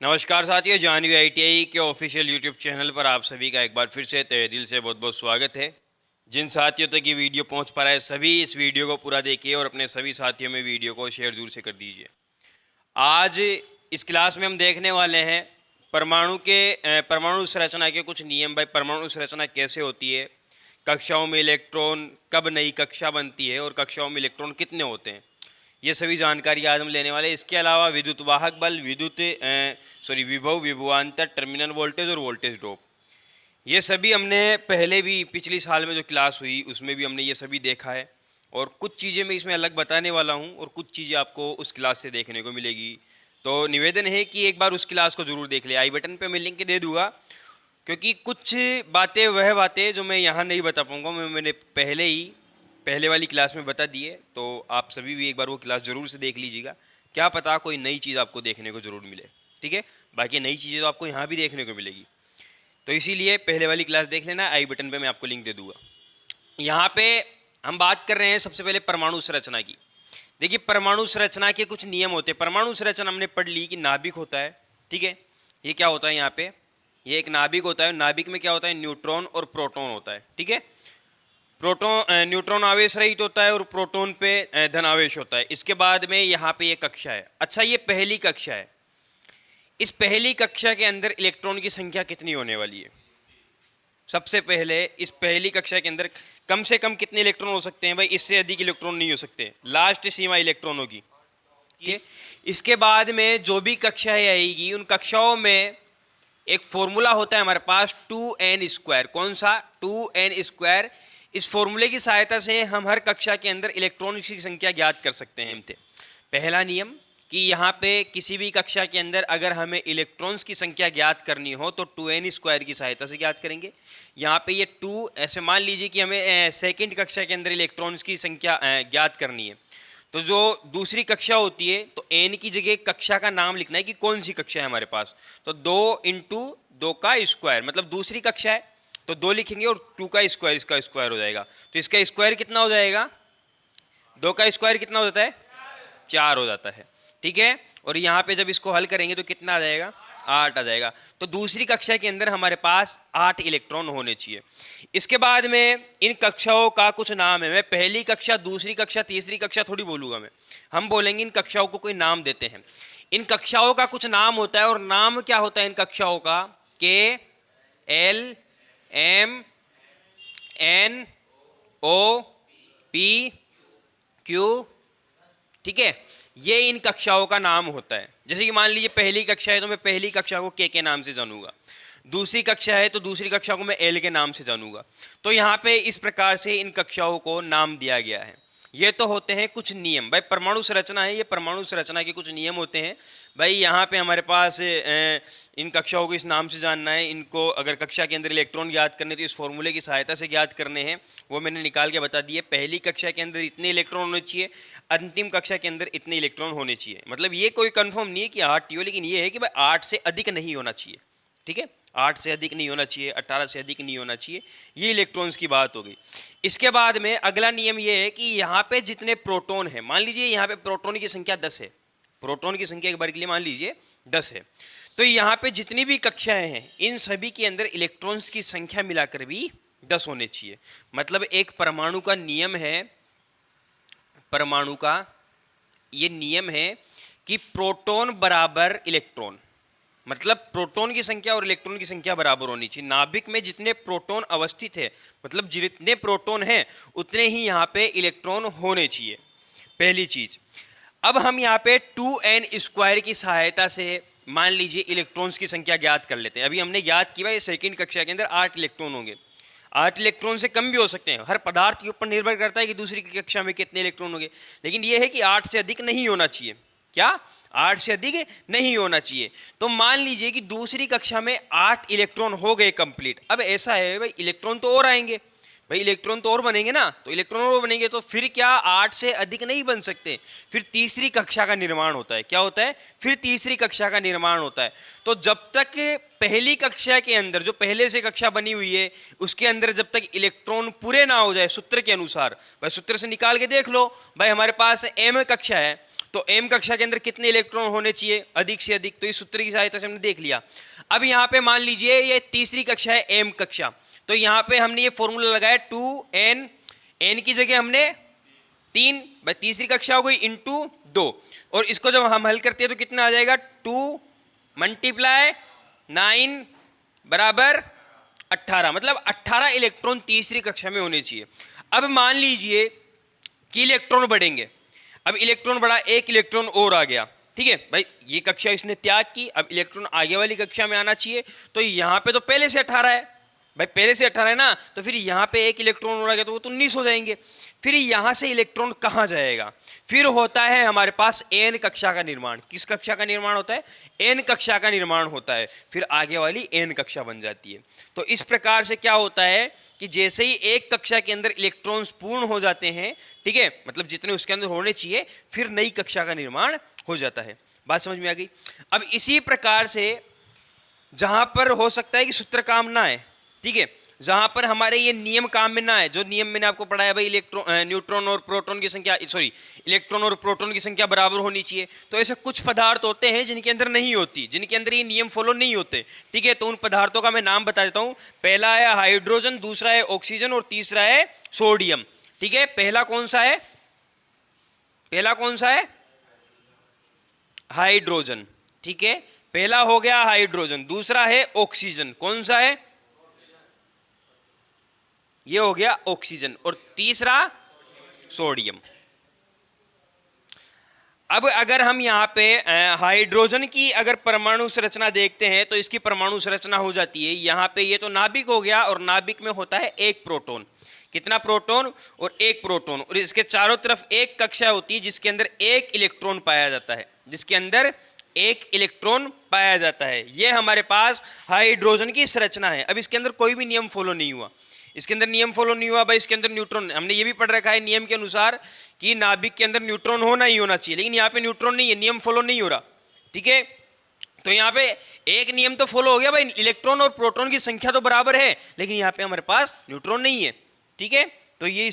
नमस्कार साथियों, जानवी आईटीआई के ऑफिशियल यूट्यूब चैनल पर आप सभी का एक बार फिर से तहे दिल से बहुत बहुत स्वागत है। जिन साथियों तक ये वीडियो पहुंच पा रहा है सभी इस वीडियो को पूरा देखिए और अपने सभी साथियों में वीडियो को शेयर जरूर से कर दीजिए। आज इस क्लास में हम देखने वाले हैं परमाणु संरचना के कुछ नियम। भाई, परमाणु संरचना कैसे होती है, कक्षाओं में इलेक्ट्रॉन कब नई कक्षा बनती है और कक्षाओं में इलेक्ट्रॉन कितने होते हैं, ये सभी जानकारी आज हम लेने वाले हैं। इसके अलावा विद्युत वाहक बल, विभव, विभवांतर, टर्मिनल वोल्टेज और वोल्टेज ड्रॉप, ये सभी हमने पहले भी पिछली साल में जो क्लास हुई उसमें भी हमने ये सभी देखा है। और कुछ चीज़ें मैं इसमें अलग बताने वाला हूँ और कुछ चीज़ें आपको उस क्लास से देखने को मिलेगी। तो निवेदन है कि एक बार उस क्लास को ज़रूर देख ले। आई बटन पे मैं लिंक दे दूँगा, क्योंकि कुछ बातें जो मैं यहाँ नहीं बता पाऊँगा मैंने पहले वाली क्लास में बता दिए। तो आप सभी भी एक बार वो क्लास ज़रूर से देख लीजिएगा, क्या पता कोई नई चीज़ आपको देखने को ज़रूर मिले। ठीक है, बाकी नई चीज़ें तो आपको यहाँ भी देखने को मिलेगी, तो इसीलिए पहले वाली क्लास देख लेना। आई बटन पे मैं आपको लिंक दे दूँगा। यहाँ पे हम बात कर रहे हैं सबसे पहले परमाणु संरचना की। देखिए, परमाणु संरचना के कुछ नियम होते हैं। परमाणु संरचना हमने पढ़ ली कि नाभिक होता है। ठीक है, ये क्या होता है, यहाँ पे ये एक नाभिक होता है। नाभिक में क्या होता है, न्यूट्रॉन और प्रोटॉन होता है। ठीक है, न्यूट्रॉन आवेश रहित होता है और प्रोटॉन पे धन आवेश होता है। इसके बाद में यहाँ पे ये कक्षा है। अच्छा, ये पहली कक्षा है। इस पहली कक्षा के अंदर इलेक्ट्रॉन की संख्या कितनी होने वाली है? सबसे पहले इस पहली कक्षा के अंदर कम से कम कितने इलेक्ट्रॉन हो सकते हैं? भाई, इससे अधिक इलेक्ट्रॉन नहीं हो सकते, लास्ट सीमा इलेक्ट्रॉनों की। ठीक है, इसके बाद में जो भी कक्षाएं आएगी उन कक्षाओं में एक फॉर्मूला होता है हमारे पास, 2n²। कौन सा? 2n²। इस फॉर्मूले की सहायता से हम हर कक्षा के अंदर इलेक्ट्रॉन की संख्या ज्ञात कर सकते हैं। पहला नियम कि यहाँ पे किसी भी कक्षा के अंदर अगर हमें इलेक्ट्रॉन्स की संख्या ज्ञात करनी हो तो 2n² की सहायता से ज्ञात करेंगे। यहाँ पे ये 2, ऐसे मान लीजिए कि हमें सेकंड कक्षा के अंदर इलेक्ट्रॉन्स की संख्या ज्ञात करनी है, तो जो दूसरी कक्षा होती है तो n की जगह कक्षा का नाम लिखना है कि कौन सी कक्षा है हमारे पास। तो 2 × 2 का स्क्वायर, मतलब दूसरी कक्षा है तो 2 लिखेंगे और 2 का स्क्वायर, इसका स्क्वायर हो जाएगा। तो इसका स्क्वायर कितना हो जाएगा? 2 का स्क्वायर कितना हो जाता है? 4 हो जाता है। ठीक है, और यहाँ पे जब इसको हल करेंगे तो कितना आ जाएगा? 8 आ जाएगा। तो दूसरी कक्षा के अंदर हमारे पास 8 इलेक्ट्रॉन होने चाहिए। इसके बाद में इन कक्षाओं का कुछ नाम है। मैं पहली कक्षा, दूसरी कक्षा, तीसरी कक्षा थोड़ी बोलूँगा मैं, हम बोलेंगे इन कक्षाओं को कोई नाम देते हैं। इन कक्षाओं का कुछ नाम होता है और नाम क्या होता है इन कक्षाओं का? K, L, M, N, O, P, Q। ठीक है, ये इन कक्षाओं का नाम होता है। जैसे कि मान लीजिए पहली कक्षा है तो मैं पहली कक्षा को K के नाम से जानूंगा, दूसरी कक्षा है तो दूसरी कक्षा को मैं L के नाम से जानूंगा। तो यहाँ पे इस प्रकार से इन कक्षाओं को नाम दिया गया है। ये तो होते हैं कुछ नियम। भाई, परमाणु संरचना है, ये परमाणु संरचना के कुछ नियम होते हैं। भाई, यहाँ पे हमारे पास इन कक्षाओं को इस नाम से जानना है। इनको अगर कक्षा के अंदर इलेक्ट्रॉन ज्ञात करने तो इस फॉर्मूले की सहायता से ज्ञात करने हैं, वो मैंने निकाल के बता दिए। पहली कक्षा के अंदर इतने इलेक्ट्रॉन होने चाहिए, अंतिम कक्षा के अंदर इतने इलेक्ट्रॉन होने चाहिए। मतलब ये कोई कंफर्म नहीं है कि 8 ही हो, लेकिन ये है कि भाई 8 से अधिक नहीं होना चाहिए। ठीक है, 8 से अधिक नहीं होना चाहिए, 18 से अधिक नहीं होना चाहिए। ये इलेक्ट्रॉन्स की बात हो गई। इसके बाद में अगला नियम ये है कि यहाँ पे जितने प्रोटॉन है, मान लीजिए यहाँ पे प्रोटॉन की संख्या 10 है। प्रोटॉन की संख्या एक बार के लिए मान लीजिए 10 है, तो यहाँ पे जितनी भी कक्षाएं हैं इन सभी के अंदर इलेक्ट्रॉन्स की संख्या मिलाकर भी 10 होने चाहिए। मतलब एक परमाणु का नियम है, परमाणु का ये नियम है कि प्रोटॉन बराबर इलेक्ट्रॉन, मतलब प्रोटॉन की संख्या और इलेक्ट्रॉन की संख्या बराबर होनी चाहिए। नाभिक में जितने प्रोटॉन अवस्थित है, मतलब जितने प्रोटॉन हैं उतने ही यहाँ पे इलेक्ट्रॉन होने चाहिए, पहली चीज। अब हम यहाँ पे 2n² की सहायता से मान लीजिए इलेक्ट्रॉन्स की संख्या ज्ञात कर लेते हैं। अभी हमने ज्ञात किया है सेकंड कक्षा के अंदर 8 इलेक्ट्रॉन होंगे। 8 इलेक्ट्रॉन से कम भी हो सकते हैं, हर पदार्थ के ऊपर निर्भर करता है कि दूसरी कक्षा में कितने इलेक्ट्रॉन होंगे, लेकिन यह है कि 8 से अधिक नहीं होना चाहिए। क्या? 8 से अधिक नहीं होना चाहिए। तो मान लीजिए कि दूसरी कक्षा में 8 इलेक्ट्रॉन हो गए कंप्लीट। अब ऐसा है भाई, इलेक्ट्रॉन तो और आएंगे, भाई इलेक्ट्रॉन तो और बनेंगे ना, तो इलेक्ट्रॉन और बनेंगे तो फिर क्या 8 से अधिक नहीं बन सकते? फिर तीसरी कक्षा का निर्माण होता है। क्या होता है? फिर तीसरी कक्षा का निर्माण होता है। तो जब तक पहली कक्षा के अंदर जो पहले से कक्षा बनी हुई है उसके अंदर जब तक इलेक्ट्रॉन पूरे ना हो जाए सूत्र के अनुसार, भाई सूत्र से निकाल के देख लो, भाई हमारे पास m कक्षा है तो m कक्षा के अंदर कितने इलेक्ट्रॉन होने चाहिए, अधिक से अधिक। तो इस सूत्र की सहायता से हमने देख लिया। अब यहाँ पे मान लीजिए ये तीसरी कक्षा है m कक्षा, तो यहाँ पे हमने ये फॉर्मूला लगाया 2n, n की जगह हमने 3, भाई तीसरी कक्षा हो गई इंटू 2, और इसको जब हम हल करते हैं तो कितना आ जाएगा 2 मल्टीप्लाई 9 बराबर 18, मतलब 18 इलेक्ट्रॉन तीसरी कक्षा में होने चाहिए। अब मान लीजिए कि इलेक्ट्रॉन बढ़ेंगे, अब इलेक्ट्रॉन बढ़ा, एक इलेक्ट्रॉन और आ गया, ठीक है भाई, ये कक्षा इसने त्याग की, अब इलेक्ट्रॉन आगे वाली कक्षा में आना चाहिए। तो यहाँ पे तो पहले से 18 है भाई, पहले से 18 है ना, तो फिर यहाँ पे एक इलेक्ट्रॉन और आ गया तो वो तो 19 हो जाएंगे। फिर यहाँ से इलेक्ट्रॉन कहाँ जाएगा, फिर होता है हमारे पास एन कक्षा का निर्माण। किस कक्षा का निर्माण होता है, एन कक्षा का निर्माण होता है, फिर आगे वाली एन कक्षा बन जाती है। तो इस प्रकार से क्या होता है कि जैसे ही एक कक्षा के अंदर इलेक्ट्रॉन्स पूर्ण हो जाते हैं, ठीक है, मतलब जितने उसके अंदर होने चाहिए, फिर नई कक्षा का निर्माण हो जाता है। बात समझ में आ गई। अब इसी प्रकार से जहां पर हो सकता है कि सूत्र काम ना है, ठीक है, जहां पर हमारे ये नियम काम में ना है, जो नियम मैंने आपको पढ़ाया भाई, न्यूट्रॉन और प्रोटॉन की संख्या, सॉरी, इलेक्ट्रॉन और प्रोटॉन की संख्या बराबर होनी चाहिए। तो ऐसे कुछ पदार्थ होते हैं जिनके अंदर नहीं होती, जिनके अंदर ये नियम फॉलो नहीं होते, ठीक है। तो उन पदार्थों का मैं नाम बता देता हूं। पहला है हाइड्रोजन, दूसरा है ऑक्सीजन और तीसरा है सोडियम, ठीक है। पहला कौन सा है, पहला कौन सा है, हाइड्रोजन, ठीक है, पहला हो गया हाइड्रोजन। दूसरा है ऑक्सीजन, कौन सा है, ये हो गया ऑक्सीजन, और तीसरा सोडियम। अब अगर हम यहाँ पे हाइड्रोजन की अगर परमाणु संरचना देखते हैं तो इसकी परमाणु संरचना हो जाती है, यहाँ पे ये तो नाभिक हो गया, और नाभिक में होता है एक प्रोटॉन। कितना प्रोटॉन, और एक प्रोटॉन, और इसके चारों तरफ एक कक्षा होती है जिसके अंदर एक इलेक्ट्रॉन पाया जाता है, जिसके अंदर एक इलेक्ट्रॉन पाया जाता है। ये हमारे पास हाइड्रोजन की संरचना है। अब इसके अंदर कोई भी नियम फॉलो नहीं हुआ, इसके अंदर नियम फॉलो नहीं हुआ भाई, इसके अंदर न्यूट्रॉन, हमने ये भी पढ़ रखा है नियम के अनुसार कि नाभिक के अंदर न्यूट्रॉन होना ही होना चाहिए, लेकिन यहाँ पे न्यूट्रॉन नहीं है, नियम फॉलो नहीं हो रहा, ठीक है। तो यहाँ पे एक नियम तो फॉलो हो गया भाई, इलेक्ट्रॉन और प्रोटॉन की संख्या तो बराबर है, लेकिन यहाँ पे हमारे पास न्यूट्रॉन नहीं है, ठीक है। तो ये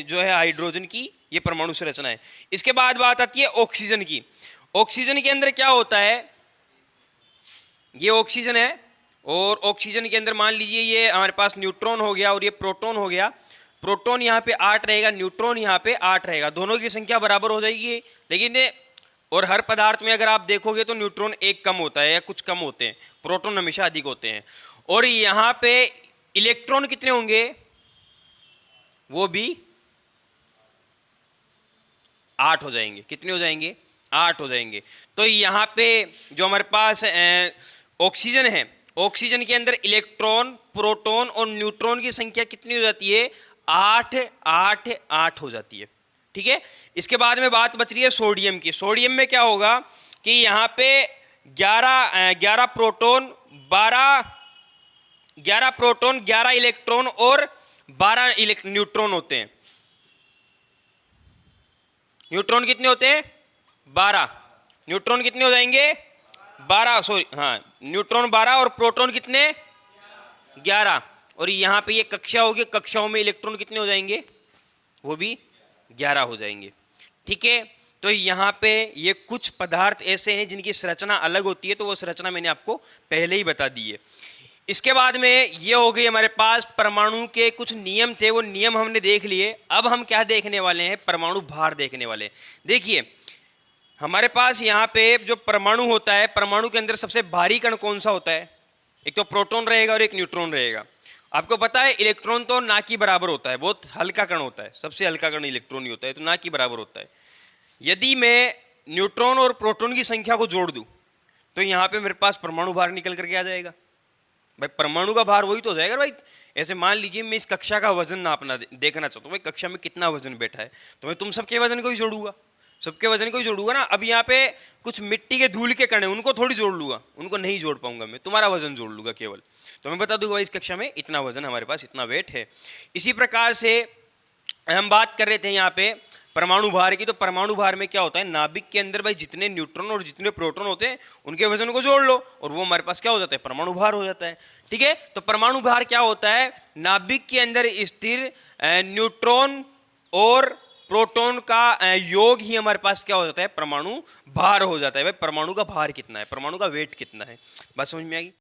जो है हाइड्रोजन की ये परमाणु संरचना है। इसके बाद बात आती है ऑक्सीजन की। ऑक्सीजन के अंदर क्या होता है, ये ऑक्सीजन है, और ऑक्सीजन के अंदर मान लीजिए ये हमारे पास न्यूट्रॉन हो गया और ये प्रोटॉन हो गया। प्रोटॉन यहाँ पे 8 रहेगा, न्यूट्रॉन यहाँ पे 8 रहेगा, दोनों की संख्या बराबर हो जाएगी। लेकिन और हर पदार्थ में अगर आप देखोगे तो न्यूट्रॉन एक कम होता है या कुछ कम होते हैं, प्रोटॉन हमेशा अधिक होते हैं। और यहाँ पे इलेक्ट्रॉन कितने होंगे, वो भी 8 हो जाएंगे। कितने हो जाएंगे, 8 हो जाएंगे। तो यहाँ पे जो हमारे पास ऑक्सीजन है, ऑक्सीजन के अंदर इलेक्ट्रॉन, प्रोटॉन और न्यूट्रॉन की संख्या कितनी हो जाती है, 8 8 8 हो जाती है, ठीक है। इसके बाद में बात बच रही है सोडियम की। सोडियम में क्या होगा कि यहाँ पे 11 प्रोटॉन 11 इलेक्ट्रॉन और 12 न्यूट्रॉन होते हैं। न्यूट्रॉन कितने होते हैं, 12, न्यूट्रॉन कितने हो जाएंगे, 12, सॉरी हाँ, न्यूट्रॉन 12 और प्रोटॉन कितने, 11। और यहाँ पे ये कक्षा होगी, कक्षाओं में इलेक्ट्रॉन कितने हो जाएंगे, वो भी 11 हो जाएंगे, ठीक है। तो यहाँ पे ये कुछ पदार्थ ऐसे हैं जिनकी संरचना अलग होती है, तो वो संरचना मैंने आपको पहले ही बता दी है। इसके बाद में ये हो गई हमारे पास परमाणु के कुछ नियम थे, वो नियम हमने देख लिए। अब हम क्या देखने वाले हैं, परमाणु भार देखने वाले हैं। देखिए हमारे पास यहाँ पे जो परमाणु होता है, परमाणु के अंदर सबसे भारी कण कौन सा होता है, एक तो प्रोटॉन रहेगा और एक न्यूट्रॉन रहेगा। आपको पता है इलेक्ट्रॉन तो ना की बराबर होता है, बहुत हल्का कण होता है, सबसे हल्का कण इलेक्ट्रॉन ही होता है, तो ना की बराबर होता है। यदि मैं न्यूट्रॉन और प्रोटॉन की संख्या को जोड़ दूं तो यहाँ पे मेरे पास परमाणु भार निकल करके आ जाएगा। भाई परमाणु का भार वही तो हो जाएगा भाई। ऐसे मान लीजिए मैं इस कक्षा का वजन नापना देखना चाहता हूँ, भाई कक्षा में कितना वजन बैठा है, तो मैं तुम सबके वजन को ही जोड़ूंगा, सबके वजन को ही जोड़ूंगा ना। अब यहाँ पे कुछ मिट्टी के धूल के कण हैं, उनको थोड़ी जोड़ लूंगा, उनको नहीं जोड़ पाऊंगा मैं, तुम्हारा वजन जोड़ लूंगा केवल। तो मैं बता दूंगा इस कक्षा में इतना वजन हमारे पास, इतना वेट है। इसी प्रकार से हम बात कर रहे थे यहाँ पे परमाणु भार की। तो परमाणु भार में क्या होता है, नाभिक के अंदर भाई जितने न्यूट्रॉन और जितने प्रोटॉन होते हैं उनके वजन को जोड़ लो और वो हमारे पास क्या हो जाता है, परमाणु भार हो जाता है, ठीक है। तो परमाणु भार क्या होता है, नाभिक के अंदर स्थिर न्यूट्रॉन और प्रोटॉन का योग ही हमारे पास क्या हो जाता है, परमाणु भार हो जाता है। भाई परमाणु का भार कितना है, परमाणु का वेट कितना है, बात समझ में आ गई।